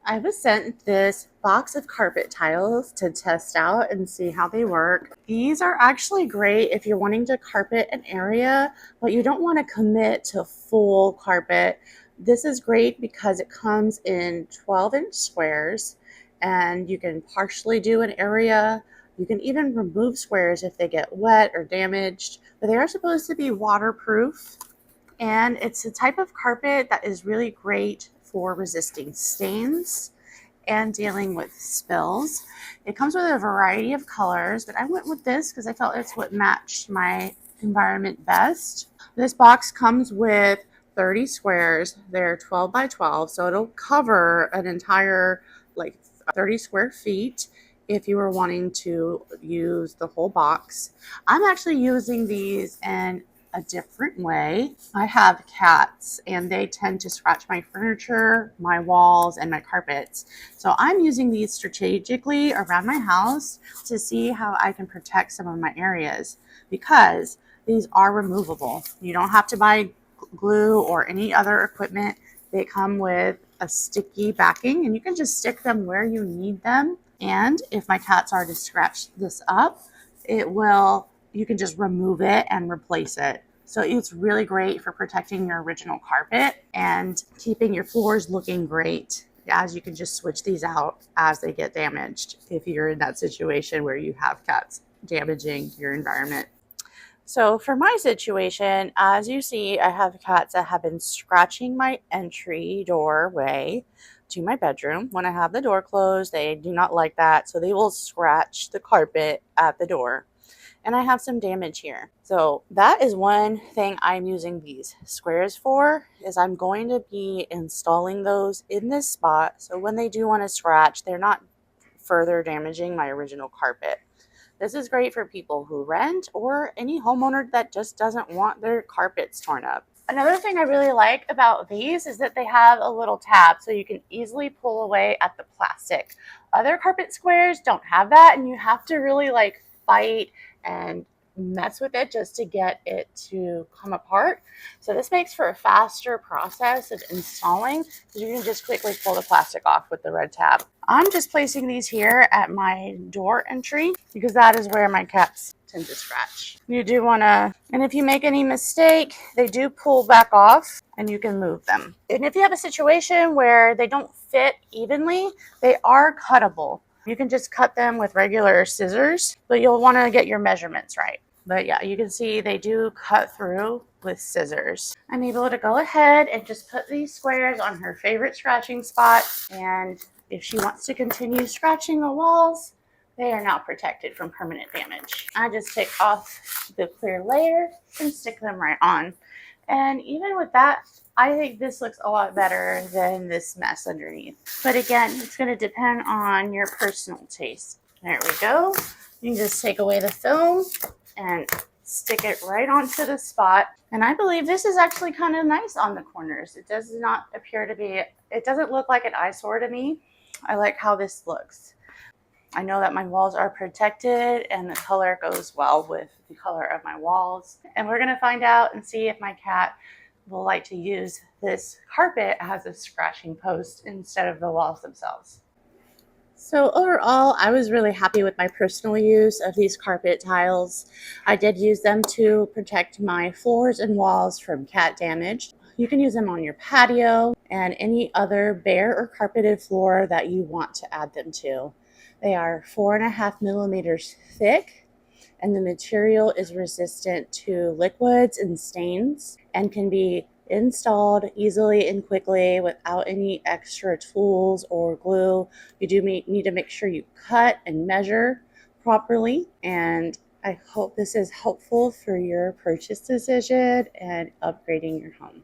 I was sent this box of carpet tiles to test out and see how they work. These are actually great if you're wanting to carpet an area, but you don't want to commit to full carpet. This is great because it comes in 12-inch squares and you can partially do an area. You can even remove squares if they get wet or damaged, but they are supposed to be waterproof. And it's a type of carpet that is really great for resisting stains and dealing with spills. It comes with a variety of colors, but I went with this because I felt it's what matched my environment best. This box comes with 30 squares. They're 12 by 12, so it'll cover an entire like 30 square feet if you were wanting to use the whole box. I'm actually using these in a different way. I have cats and they tend to scratch my furniture, my walls, and my carpets. So I'm using these strategically around my house to see how I can protect some of my areas because these are removable. You don't have to buy glue or any other equipment. They come with a sticky backing and you can just stick them where you need them. And if my cats are to scratch this up, you can just remove it and replace it. So it's really great for protecting your original carpet and keeping your floors looking great, as you can just switch these out as they get damaged if you're in that situation where you have cats damaging your environment. So for my situation, as you see, I have cats that have been scratching my entry doorway to my bedroom. When I have the door closed, they do not like that, so they will scratch the carpet at the door. And I have some damage here. So that is one thing I'm using these squares for, is I'm going to be installing those in this spot. So when they do want to scratch, they're not further damaging my original carpet. This is great for people who rent or any homeowner that just doesn't want their carpets torn up. Another thing I really like about these is that they have a little tab so you can easily pull away at the plastic. Other carpet squares don't have that, and you have to really fight and mess with it just to get it to come apart. So this makes for a faster process of installing because you can just quickly pull the plastic off with the red tab. I'm just placing these here at my door entry because that is where my cats tend to scratch. You do want to, and if you make any mistake, they do pull back off and you can move them. And if you have a situation where they don't fit evenly, they are cuttable. You can just cut them with regular scissors, but you'll want to get your measurements right. But yeah, you can see they do cut through with scissors. I'm able to go ahead and just put these squares on her favorite scratching spot. And if she wants to continue scratching the walls, they are now protected from permanent damage. I just take off the clear layer and stick them right on. And even with that, I think this looks a lot better than this mess underneath. But again, it's going to depend on your personal taste. There we go. You can just take away the film and stick it right onto the spot. And I believe this is actually kind of nice on the corners. It does not appear to be, it doesn't look like an eyesore to me. I like how this looks. I know that my walls are protected and the color goes well with the color of my walls. And we're gonna find out and see if my cat will like to use this carpet as a scratching post instead of the walls themselves. So overall, I was really happy with my personal use of these carpet tiles. I did use them to protect my floors and walls from cat damage. You can use them on your patio and any other bare or carpeted floor that you want to add them to. They are 4.5 millimeters thick, and the material is resistant to liquids and stains and can be installed easily and quickly without any extra tools or glue. You do need to make sure you cut and measure properly, and I hope this is helpful for your purchase decision and upgrading your home.